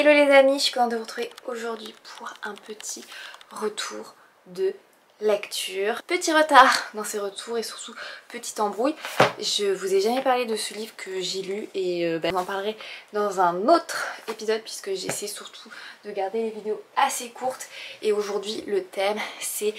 Hello les amis, je suis contente de vous retrouver aujourd'hui pour un petit retour de lecture. Petit retard dans ces retours et surtout petite embrouille. Je vous ai jamais parlé de ce livre que j'ai lu et je vous en parlerai dans un autre épisode puisque j'essaie surtout de garder les vidéos assez courtes. Et aujourd'hui le thème c'est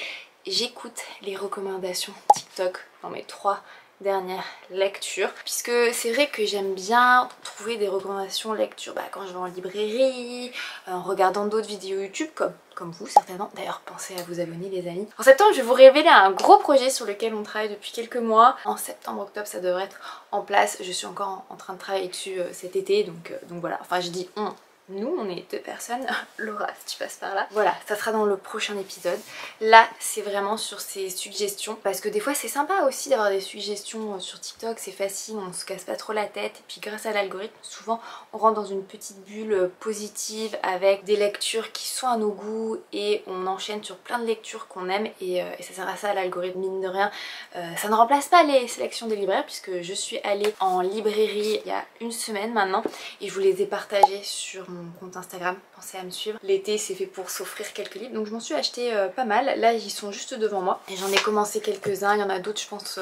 j'écoute les recommandations TikTok dans mes 3 dernière lecture, puisque c'est vrai que j'aime bien trouver des recommandations lecture quand je vais en librairie, en regardant d'autres vidéos YouTube comme vous certainement. D'ailleurs pensez à vous abonner les amis. En septembre je vais vous révéler un gros projet sur lequel on travaille depuis quelques mois. En septembre-octobre ça devrait être en place. Je suis encore en train de travailler dessus cet été donc voilà, enfin je dis on. Nous, on est 2 personnes. Laura, si tu passes par là. Voilà, ça sera dans le prochain épisode. Là, c'est vraiment sur ces suggestions. Parce que des fois, c'est sympa aussi d'avoir des suggestions sur TikTok. C'est facile, on se casse pas trop la tête. Et puis grâce à l'algorithme, souvent, on rentre dans une petite bulle positive avec des lectures qui sont à nos goûts. Et on enchaîne sur plein de lectures qu'on aime. Et ça sert à ça, l'algorithme, mine de rien. Ça ne remplace pas les sélections des libraires. Puisque je suis allée en librairie il y a une semaine maintenant. Et je vous les ai partagées sur mon compte Instagram, pensez à me suivre. L'été c'est fait pour s'offrir quelques livres donc je m'en suis acheté pas mal. Là ils sont juste devant moi et j'en ai commencé quelques-uns, il y en a d'autres je pense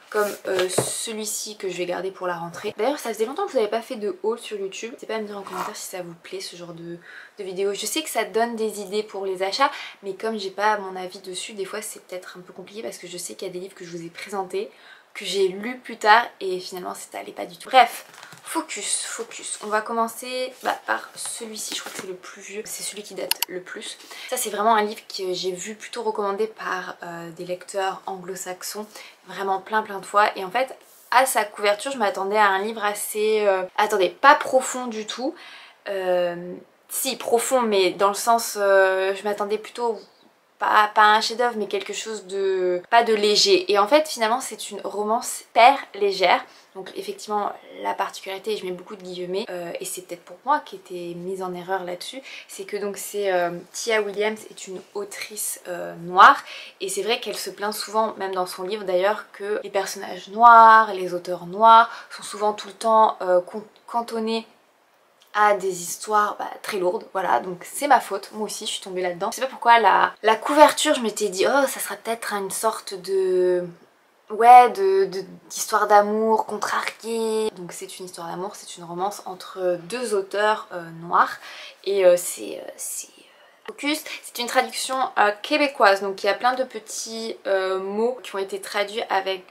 comme celui-ci que je vais garder pour la rentrée. D'ailleurs ça faisait longtemps que vous n'avez pas fait de haul sur YouTube, n'hésitez pas à me dire en commentaire si ça vous plaît ce genre de vidéo. Je sais que ça donne des idées pour les achats mais comme j'ai pas mon avis dessus des fois c'est peut-être un peu compliqué parce que je sais qu'il y a des livres que je vous ai présentés que j'ai lu plus tard et finalement ça allait pas du tout. Bref, focus. On va commencer par celui-ci, je crois que c'est le plus vieux, c'est celui qui date le plus. Ça c'est vraiment un livre que j'ai vu plutôt recommandé par des lecteurs anglo-saxons, vraiment plein de fois. Et en fait, à sa couverture, je m'attendais à un livre assez... attendez, pas profond du tout. Si, profond, mais dans le sens, je m'attendais plutôt... Pas un chef-d'œuvre mais quelque chose de pas de léger, et en fait finalement c'est une romance hyper légère. Donc effectivement la particularité, et je mets beaucoup de guillemets et c'est peut-être pour moi qui était mise en erreur là-dessus, c'est que donc c'est Tia Williams est une autrice noire et c'est vrai qu'elle se plaint souvent, même dans son livre d'ailleurs, que les personnages noirs, les auteurs noirs sont souvent tout le temps cantonnés à des histoires très lourdes, voilà, donc c'est ma faute, moi aussi je suis tombée là-dedans. Je sais pas pourquoi la couverture je m'étais dit oh ça sera peut-être une sorte de... ouais, d'histoire d'amour contrariée. Donc c'est une histoire d'amour, c'est une romance entre 2 auteurs noirs et c'est focus. C'est une traduction québécoise, donc il y a plein de petits mots qui ont été traduits avec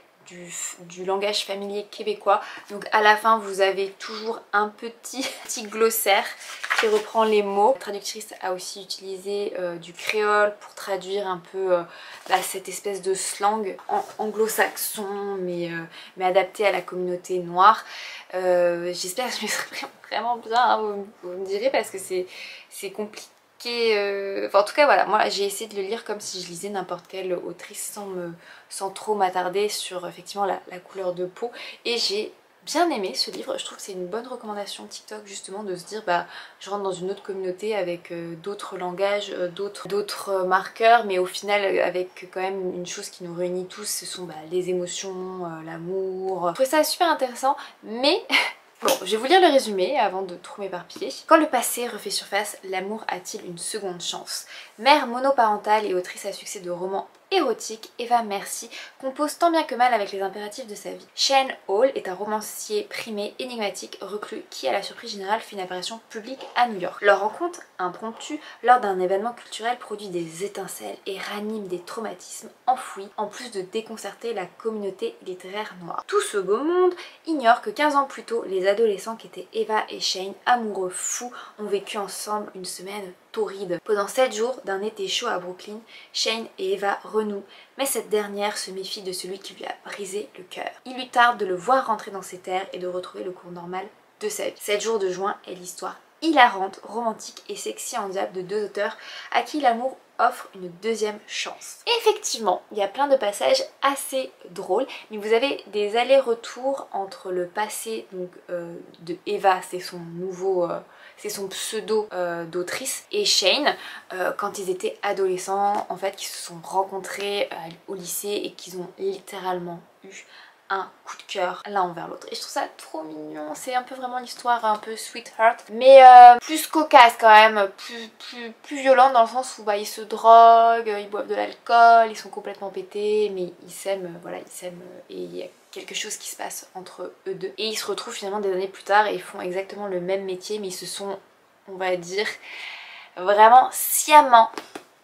du langage familier québécois. Donc à la fin vous avez toujours un petit glossaire qui reprend les mots. La traductrice a aussi utilisé du créole pour traduire un peu cette espèce de slang anglo-saxon mais adapté à la communauté noire. J'espère que je me serai vraiment bien, hein, vous me direz, parce que c'est compliqué. Enfin, en tout cas voilà, moi j'ai essayé de le lire comme si je lisais n'importe quelle autrice sans trop m'attarder sur effectivement la couleur de peau, et j'ai bien aimé ce livre. Je trouve que c'est une bonne recommandation TikTok justement de se dire je rentre dans une autre communauté avec d'autres langages, d'autres marqueurs, mais au final avec quand même une chose qui nous réunit tous, ce sont les émotions, l'amour. Je trouvais ça super intéressant, mais... Bon, je vais vous lire le résumé avant de trop m'éparpiller. Quand le passé refait surface, l'amour a-t-il une seconde chance? Mère monoparentale et autrice à succès de romans érotiques, Eva Merci compose tant bien que mal avec les impératifs de sa vie. Shane Hall est un romancier primé, énigmatique, reclus, qui à la surprise générale fait une apparition publique à New York. Leur rencontre impromptue lors d'un événement culturel produit des étincelles et ranime des traumatismes enfouis, en plus de déconcerter la communauté littéraire noire. Tout ce beau monde ignore que 15 ans plus tôt, les adolescents qui étaient Eva et Shane, amoureux fous, ont vécu ensemble une semaine torride. Pendant 7 jours d'un été chaud à Brooklyn, Shane et Eva renouent, mais cette dernière se méfie de celui qui lui a brisé le cœur. Il lui tarde de le voir rentrer dans ses terres et de retrouver le cours normal de sa vie. 7 jours de juin est l'histoire hilarante, romantique et sexy en diable de 2 auteurs à qui l'amour offre une deuxième chance. Et effectivement, il y a plein de passages assez drôles, mais vous avez des allers-retours entre le passé donc, de Eva, c'est son nouveau... c'est son pseudo d'autrice, et Shane quand ils étaient adolescents, en fait, qui se sont rencontrés au lycée et qu'ils ont littéralement eu un coup de cœur l'un envers l'autre. Et je trouve ça trop mignon, c'est un peu vraiment l'histoire un peu sweetheart, mais plus cocasse quand même, plus violente dans le sens où bah, ils se droguent, ils boivent de l'alcool, ils sont complètement pétés, mais ils s'aiment, voilà, ils s'aiment et il y a quelque chose qui se passe entre eux deux. Et ils se retrouvent finalement des années plus tard et ils font exactement le même métier, mais ils se sont, on va dire, vraiment sciemment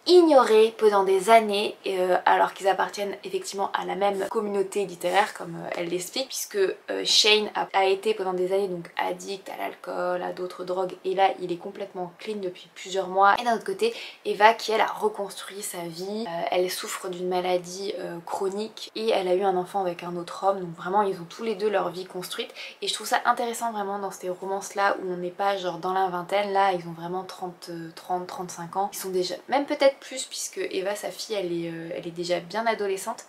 ignorés pendant des années alors qu'ils appartiennent effectivement à la même communauté littéraire comme elle l'explique, puisque Shane a été pendant des années donc addict à l'alcool, à d'autres drogues, et là il est complètement clean depuis plusieurs mois. Et d'un autre côté Eva qui elle a reconstruit sa vie, elle souffre d'une maladie chronique et elle a eu un enfant avec un autre homme, donc vraiment ils ont tous les deux leur vie construite. Et je trouve ça intéressant vraiment dans ces romances là où on n'est pas genre dans la vingtaine, là ils ont vraiment 30-35 ans, ils sont déjà même peut-être plus puisque Eva sa fille elle est déjà bien adolescente.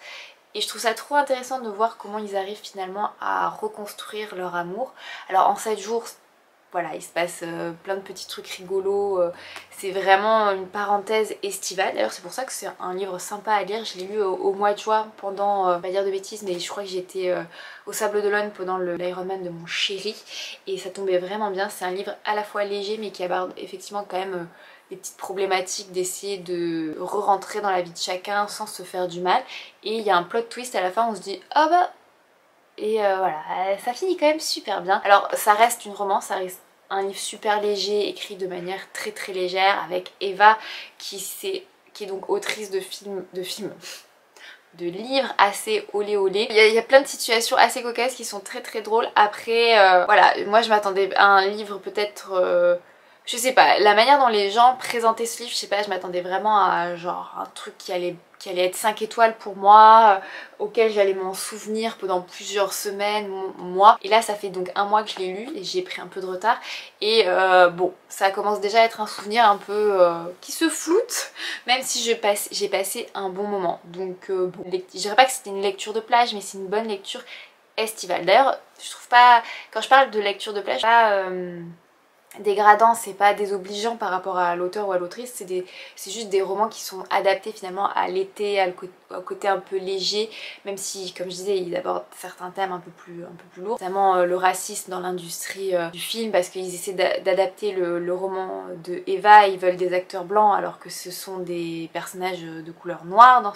Et je trouve ça trop intéressant de voir comment ils arrivent finalement à reconstruire leur amour. Alors en 7 jours, voilà, il se passe plein de petits trucs rigolos, c'est vraiment une parenthèse estivale. D'ailleurs c'est pour ça que c'est un livre sympa à lire, je l'ai lu au mois de juin pendant, pas dire de bêtises, mais je crois que j'étais au Sable d'Olonne pendant l'Ironman de mon chéri et ça tombait vraiment bien. C'est un livre à la fois léger mais qui aborde effectivement quand même des petites problématiques d'essayer de re-rentrer dans la vie de chacun sans se faire du mal. Et il y a un plot twist à la fin, on se dit ah bah... Et voilà, ça finit quand même super bien. Alors ça reste une romance, ça reste un livre super léger, écrit de manière très légère, avec Eva qui est donc autrice de de livres assez olé olé. Il y a plein de situations assez cocasses qui sont très drôles. Après voilà, moi je m'attendais à un livre peut-être... je sais pas, la manière dont les gens présentaient ce livre, je sais pas, je m'attendais vraiment à genre un truc qui allait être 5 étoiles pour moi, auquel j'allais m'en souvenir pendant plusieurs semaines, mois. Et là ça fait donc un mois que je l'ai lu et j'ai pris un peu de retard. Et bon, ça commence déjà à être un souvenir un peu qui se floute, même si j'ai passé un bon moment. Donc bon, je dirais pas que c'était une lecture de plage, mais c'est une bonne lecture estivale. D'ailleurs, je trouve pas, quand je parle de lecture de plage, pas... dégradant, c'est pas désobligeant par rapport à l'auteur ou à l'autrice, c'est juste des romans qui sont adaptés finalement à l'été, au côté un peu léger, même si comme je disais ils abordent certains thèmes un peu plus lourds, notamment le racisme dans l'industrie du film, parce qu'ils essaient d'adapter le roman de Eva, ils veulent des acteurs blancs alors que ce sont des personnages de couleur noire dans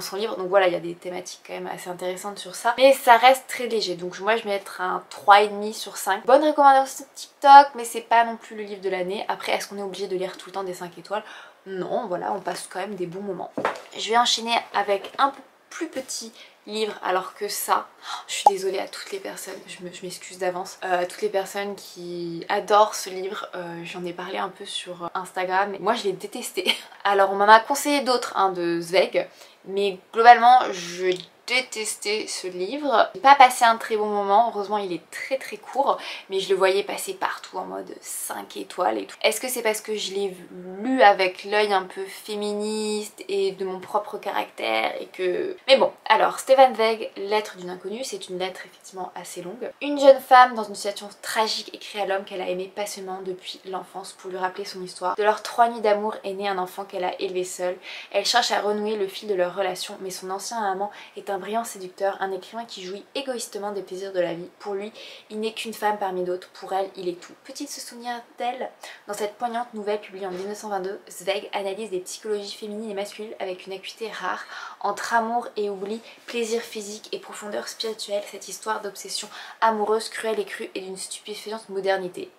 son livre, donc voilà, il y a des thématiques quand même assez intéressantes sur ça, mais ça reste très léger, donc moi je vais mettre un 3,5 sur 5. Bonne recommandation TikTok, mais c'est pas non plus le livre de l'année. Après, est-ce qu'on est obligé de lire tout le temps des 5 étoiles? Non, voilà, on passe quand même des bons moments. Je vais enchaîner avec un peu plus petit livre, alors que ça, je suis désolée à toutes les personnes, je m'excuse d'avance, à toutes les personnes qui adorent ce livre, j'en ai parlé un peu sur Instagram, et moi je l'ai détesté. Alors on m'en a conseillé d'autres, hein, de Zweig, mais globalement je détesté ce livre. J'ai pas passé un très bon moment, heureusement il est très court, mais je le voyais passer partout en mode 5 étoiles et tout. Est-ce que c'est parce que je l'ai lu avec l'œil un peu féministe et de mon propre caractère et que... Mais bon, alors Stefan Zweig, Lettre d'une inconnue, c'est une lettre effectivement assez longue. Une jeune femme dans une situation tragique écrit à l'homme qu'elle a aimé passionnément depuis l'enfance pour lui rappeler son histoire. De leurs 3 nuits d'amour est né un enfant qu'elle a élevé seule. Elle cherche à renouer le fil de leur relation, mais son ancien amant est un brillant séducteur, un écrivain qui jouit égoïstement des plaisirs de la vie. Pour lui, il n'est qu'une femme parmi d'autres, pour elle, il est tout. Peut-il se souvenir d'elle? Dans cette poignante nouvelle publiée en 1922, Zweig analyse les psychologies féminines et masculines avec une acuité rare. Entre amour et oubli, plaisir physique et profondeur spirituelle, cette histoire d'obsession amoureuse, cruelle et crue et d'une stupéfiante modernité.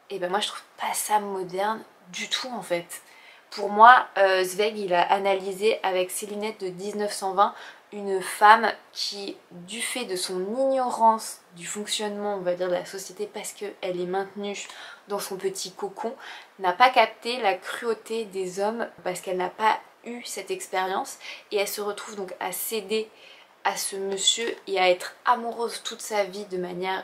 Et ben moi je trouve pas ça moderne du tout en fait. Pour moi, Zweig il a analysé avec ses lunettes de 1920 une femme qui, du fait de son ignorance du fonctionnement, on va dire, de la société, parce qu'elle est maintenue dans son petit cocon, n'a pas capté la cruauté des hommes parce qu'elle n'a pas eu cette expérience et elle se retrouve donc à céder à ce monsieur et à être amoureuse toute sa vie de manière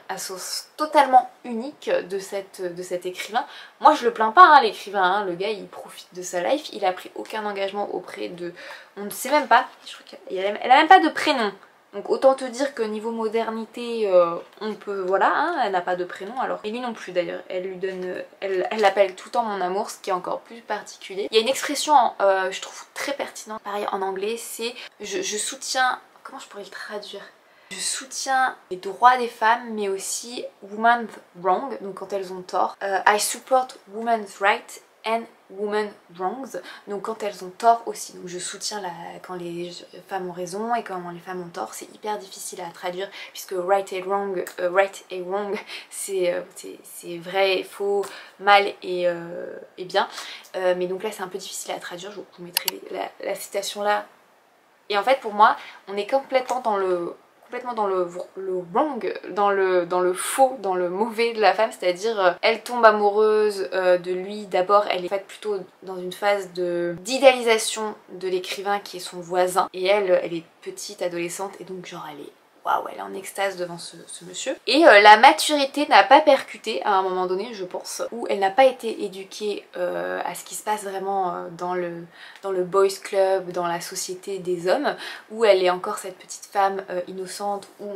totalement unique de cet écrivain. Moi je le plains pas, hein, l'écrivain, hein, le gars il profite de sa life, il a pris aucun engagement auprès de... On ne sait même pas, je crois qu'elle a même pas de prénom. Donc autant te dire que niveau modernité, on peut, voilà, hein, elle n'a pas de prénom, alors et lui non plus d'ailleurs, elle lui donne, elle l'appelle tout le temps mon amour, ce qui est encore plus particulier. Il y a une expression, je trouve très pertinente, pareil en anglais, c'est je soutiens, comment je pourrais le traduire? Je soutiens les droits des femmes mais aussi women's wrong, donc quand elles ont tort. I support women's rights and women's wrongs, donc quand elles ont tort aussi. Donc je soutiens quand les femmes ont raison et quand les femmes ont tort. C'est hyper difficile à traduire puisque right et wrong c'est vrai, faux, mal et bien. Mais donc là c'est un peu difficile à traduire, je vous mettrai la citation là. Et en fait pour moi on est complètement dans le wrong, dans le faux, dans le mauvais de la femme, c'est-à-dire elle tombe amoureuse de lui. D'abord elle est en fait plutôt dans une phase d'idéalisation de l'écrivain qui est son voisin, et elle est petite, adolescente, et donc genre elle est waouh, elle est en extase devant ce monsieur. Et la maturité n'a pas percuté à un moment donné, je pense, où elle n'a pas été éduquée à ce qui se passe vraiment dans le boys club, dans la société des hommes, où elle est encore cette petite femme innocente, où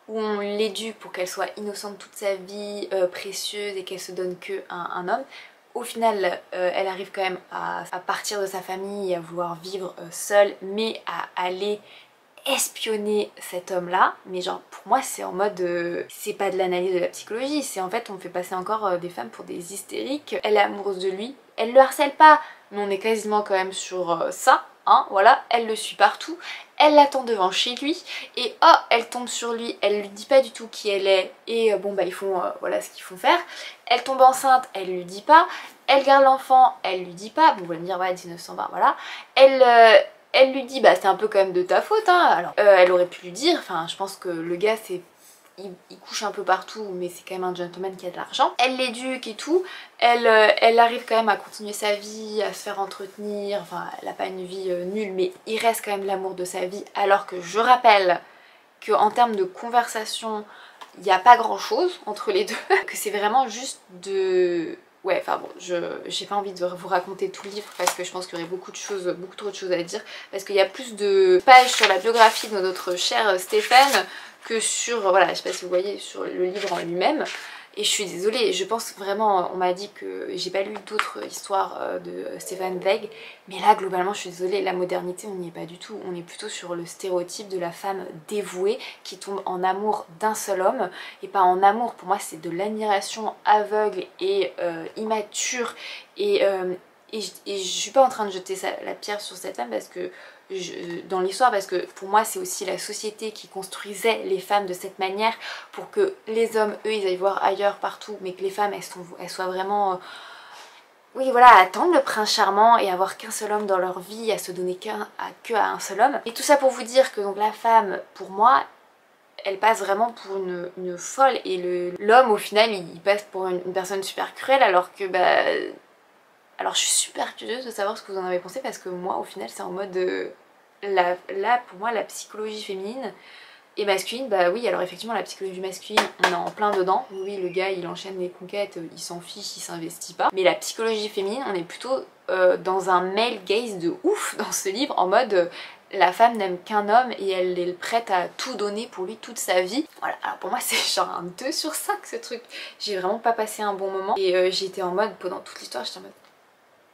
on l'éduque pour qu'elle soit innocente toute sa vie, précieuse, et qu'elle se donne que à un homme. Au final, elle arrive quand même à partir de sa famille et à vouloir vivre seule, mais à aller espionner cet homme là. Mais genre pour moi c'est en mode c'est pas de l'analyse de la psychologie, c'est en fait on fait passer encore des femmes pour des hystériques. Elle est amoureuse de lui, elle le harcèle pas, mais on est quasiment quand même sur ça, hein, voilà. Elle le suit partout, elle l'attend devant chez lui, et oh elle tombe sur lui, elle lui dit pas du tout qui elle est, et bon bah ils font voilà ce qu'ils font faire. Elle tombe enceinte, elle lui dit pas, elle garde l'enfant, elle lui dit pas, bon vous allez me dire ouais 1920 voilà. Elle lui dit bah c'est un peu quand même de ta faute, hein. Alors elle aurait pu lui dire, enfin je pense que le gars il couche un peu partout, mais c'est quand même un gentleman qui a de l'argent. Elle l'éduque et tout, elle arrive quand même à continuer sa vie, à se faire entretenir, enfin elle a pas une vie nulle, mais il reste quand même l'amour de sa vie, alors que je rappelle qu'en termes de conversation il n'y a pas grand chose entre les deux, que c'est vraiment juste de... Ouais, enfin bon, j'ai pas envie de vous raconter tout le livre parce que je pense qu'il y aurait beaucoup trop de choses à dire, parce qu'il y a plus de pages sur la biographie de notre cher Stéphane que sur, voilà, je sais pas si vous voyez, sur le livre en lui-même. Et je suis désolée, je pense vraiment, on m'a dit que j'ai pas lu d'autres histoires de Stefan Zweig, mais là globalement je suis désolée, la modernité on n'y est pas du tout, on est plutôt sur le stéréotype de la femme dévouée qui tombe en amour d'un seul homme, et pas en amour, pour moi c'est de l'admiration aveugle et immature, et je suis pas en train de jeter la pierre sur cette femme parce que dans l'histoire, parce que pour moi c'est aussi la société qui construisait les femmes de cette manière pour que les hommes eux ils aillent voir ailleurs partout, mais que les femmes elles soient vraiment oui voilà, attendre le prince charmant et avoir qu'un seul homme dans leur vie, à se donner que à un seul homme. Et tout ça pour vous dire que donc la femme pour moi elle passe vraiment pour une folle, et l'homme au final il passe pour une personne super cruelle, alors que bah... Alors je suis super curieuse de savoir ce que vous en avez pensé, parce que moi au final c'est en mode là pour moi la psychologie féminine et masculine, bah oui alors effectivement la psychologie masculine on est en plein dedans, oui le gars il enchaîne les conquêtes, il s'en fiche, il s'investit pas, mais la psychologie féminine on est plutôt dans un male gaze de ouf dans ce livre, en mode la femme n'aime qu'un homme et elle est prête à tout donner pour lui toute sa vie. Voilà, alors pour moi c'est genre un 2 sur 5 ce truc, j'ai vraiment pas passé un bon moment, et j'étais en mode, pendant toute l'histoire j'étais en mode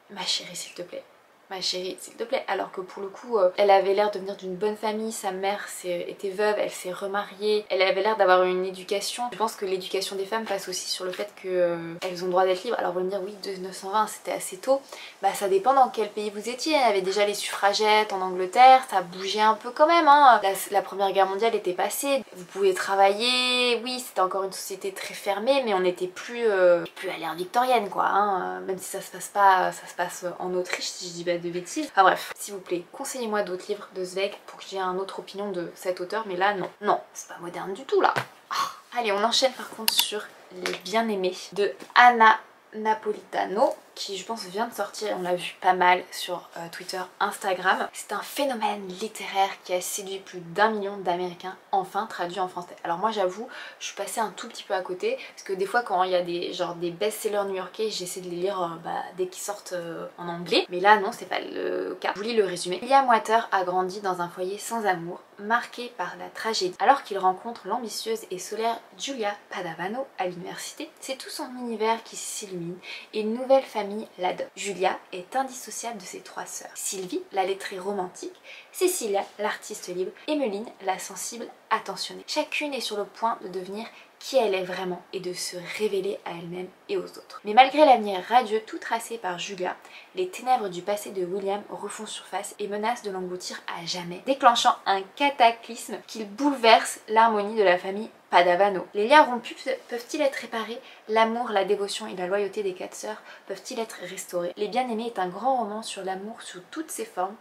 ma chérie s'il te plaît, ma chérie s'il te plaît, alors que pour le coup elle avait l'air de venir d'une bonne famille, sa mère était veuve, elle s'est remariée, elle avait l'air d'avoir une éducation. Je pense que l'éducation des femmes passe aussi sur le fait qu'elles ont le droit d'être libres. Alors vous allez me dire oui 1920 c'était assez tôt, bah ça dépend dans quel pays vous étiez, il y avait déjà les suffragettes en Angleterre, ça bougeait un peu quand même, hein. La première guerre mondiale était passée, vous pouvez travailler, oui c'était encore une société très fermée, mais on n'était plus à l'ère victorienne quoi, hein. Même si ça se passe pas, ça se passe en Autriche si je dis pas de bêtises. Enfin bref, s'il vous plaît, conseillez-moi d'autres livres de Zweig pour que j'ai une autre opinion de cet auteur, mais là non, non, c'est pas moderne du tout là. Oh. Allez, on enchaîne par contre sur Les Bien-Aimés de Anna Napolitano, qui je pense vient de sortir, on l'a vu pas mal sur Twitter, Instagram. C'est un phénomène littéraire qui a séduit plus d'1 million d'Américains, enfin traduit en français. Alors moi j'avoue, je suis passée un tout petit peu à côté, parce que des fois quand il y a des best-sellers new-yorkais, j'essaie de les lire dès qu'ils sortent en anglais, mais là non c'est pas le cas. Je vous lis le résumé. William Water a grandi dans un foyer sans amour, marqué par la tragédie. Alors qu'il rencontre l'ambitieuse et solaire Julia Padavano à l'université, c'est tout son univers qui s'illumine et une nouvelle famille famille l'adopte. Julia est indissociable de ses 3 sœurs. Sylvie, la lettrée romantique, Cécilia, l'artiste libre, et Meline, la sensible attentionnée. Chacune est sur le point de devenir qui elle est vraiment et de se révéler à elle-même et aux autres. Mais malgré l'avenir radieux tout tracé par Julia, les ténèbres du passé de William refont surface et menacent de l'engloutir à jamais, déclenchant un cataclysme qui bouleverse l'harmonie de la famille Padavano. Les liens rompus peuvent-ils être réparés? L'amour, la dévotion et la loyauté des 4 sœurs peuvent-ils être restaurés? Les Bien-Aimés est un grand roman sur l'amour sous toutes ses formes.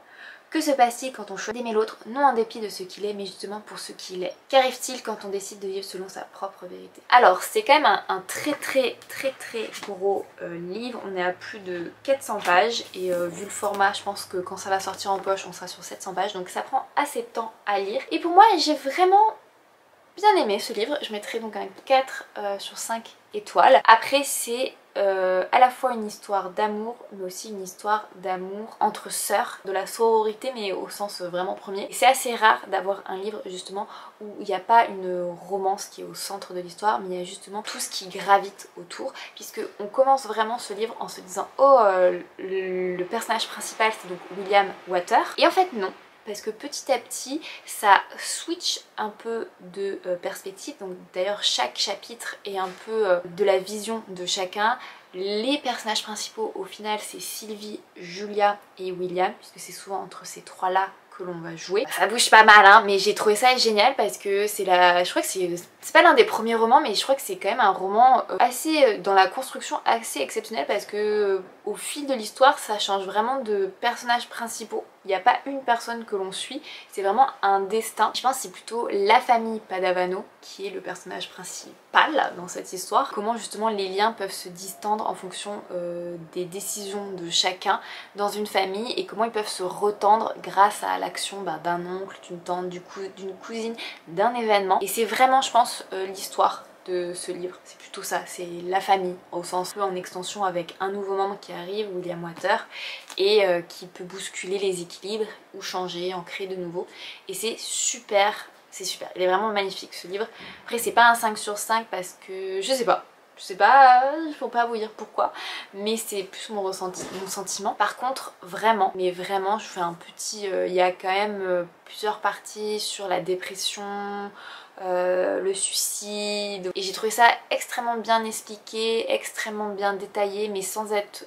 Que se passe-t-il quand on choisit d'aimer l'autre, non en dépit de ce qu'il est, mais justement pour ce qu'il est? Qu'arrive-t-il quand on décide de vivre selon sa propre vérité? Alors, c'est quand même un très gros livre. On est à plus de 400 pages et vu le format, je pense que quand ça va sortir en poche, on sera sur 700 pages. Donc ça prend assez de temps à lire. Et pour moi, j'ai vraiment bien aimé ce livre. Je mettrai donc un 4 sur 5 étoiles. Après, c'est à la fois une histoire d'amour mais aussi une histoire d'amour entre sœurs, de la sororité mais au sens vraiment premier. Et c'est assez rare d'avoir un livre justement où il n'y a pas une romance qui est au centre de l'histoire, mais il y a justement tout ce qui gravite autour, puisque on commence vraiment ce livre en se disant oh le personnage principal c'est donc William Water, et en fait non. Parce que petit à petit ça switch un peu de perspective, donc d'ailleurs chaque chapitre est un peu de la vision de chacun. Les personnages principaux au final c'est Sylvie, Julia et William, puisque c'est souvent entre ces 3 là que l'on va jouer. Ça bouge pas mal hein, mais j'ai trouvé ça génial parce que c'est je crois que c'est pas l'un des premiers romans, mais je crois que c'est quand même un roman assez dans la construction assez exceptionnel, parce que au fil de l'histoire ça change vraiment de personnages principaux. Il n'y a pas une personne que l'on suit, c'est vraiment un destin. Je pense que c'est plutôt la famille Padavano qui est le personnage principal dans cette histoire. Comment justement les liens peuvent se distendre en fonction des décisions de chacun dans une famille, et comment ils peuvent se retendre grâce à l'action d'un oncle, d'une tante, d'une cousine, d'un événement. Et c'est vraiment je pense l'histoire de ce livre, c'est plutôt ça, c'est la famille au sens en extension, avec un nouveau membre qui arrive, William Water, et qui peut bousculer les équilibres ou changer, en créer de nouveaux. Et c'est super, il est vraiment magnifique ce livre. Après c'est pas un 5 sur 5 parce que je sais pas, je peux pas vous dire pourquoi, mais c'est plus mon ressenti, mon sentiment. Par contre vraiment, mais vraiment je fais un petit, il y a quand même plusieurs parties sur la dépression, le suicide, et j'ai trouvé ça extrêmement bien expliqué, extrêmement bien détaillé, mais sans être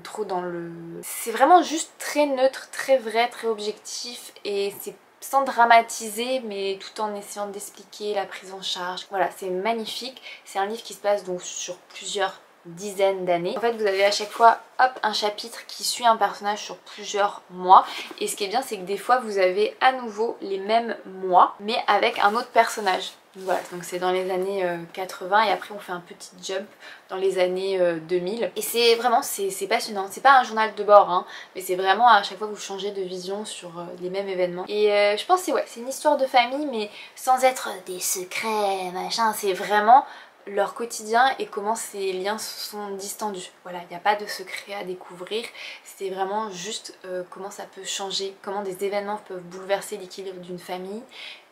trop dans le... C'est vraiment juste très neutre, très vrai, très objectif, et c'est sans dramatiser mais tout en essayant d'expliquer la prise en charge. Voilà, c'est magnifique. C'est un livre qui se passe donc sur plusieurs dizaines d'années. En fait vous avez à chaque fois hop un chapitre qui suit un personnage sur plusieurs mois, et ce qui est bien c'est que des fois vous avez à nouveau les mêmes mois mais avec un autre personnage. Voilà, donc c'est dans les années 80 et après on fait un petit jump dans les années 2000, et c'est vraiment c'est passionnant. C'est pas un journal de bord hein, mais c'est vraiment à chaque fois vous changez de vision sur les mêmes événements, et je pense que c'est une histoire de famille mais sans être des secrets machin, c'est vraiment leur quotidien et comment ces liens se sont distendus. Voilà, il n'y a pas de secret à découvrir, c'est vraiment juste comment ça peut changer, comment des événements peuvent bouleverser l'équilibre d'une famille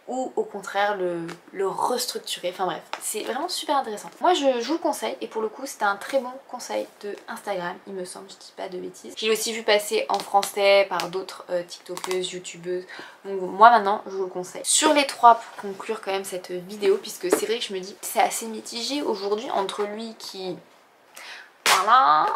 ou au contraire le restructurer. Enfin bref, c'est vraiment super intéressant. Moi je vous le conseille, et pour le coup c'était un très bon conseil de Instagram, il me semble, je dis pas de bêtises. J'ai aussi vu passer en français par d'autres tiktokeuses, youtubeuses, donc moi maintenant je vous le conseille. Sur les 3 pour conclure quand même cette vidéo, puisque c'est vrai que je me dis c'est assez mitigé aujourd'hui entre lui qui... Voilà,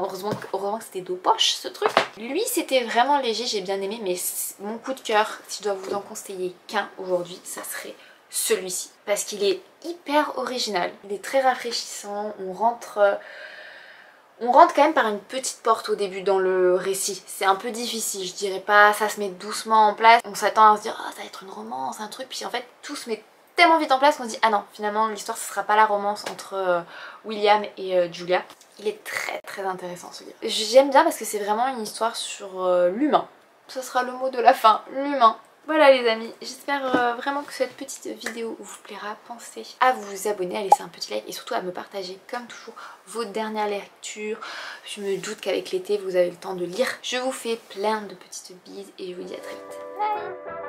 heureusement que c'était dos poche ce truc. Lui c'était vraiment léger, j'ai bien aimé, mais mon coup de cœur, si je dois vous en conseiller qu'un aujourd'hui, ça serait celui-ci. Parce qu'il est hyper original, il est très rafraîchissant, on rentre quand même par une petite porte au début dans le récit. C'est un peu difficile, je dirais pas, ça se met doucement en place. On s'attend à se dire oh, ça va être une romance, un truc, puis en fait tout se met tellement vite en place qu'on se dit ah non, finalement l'histoire ce sera pas la romance entre William et Julia. Il est très intéressant ce livre. J'aime bien parce que c'est vraiment une histoire sur l'humain. Ce sera le mot de la fin, l'humain. Voilà les amis, j'espère vraiment que cette petite vidéo vous plaira. Pensez à vous abonner, à laisser un petit like et surtout à me partager comme toujours vos dernières lectures. Je me doute qu'avec l'été vous avez le temps de lire. Je vous fais plein de petites bises et je vous dis à très vite. Bye.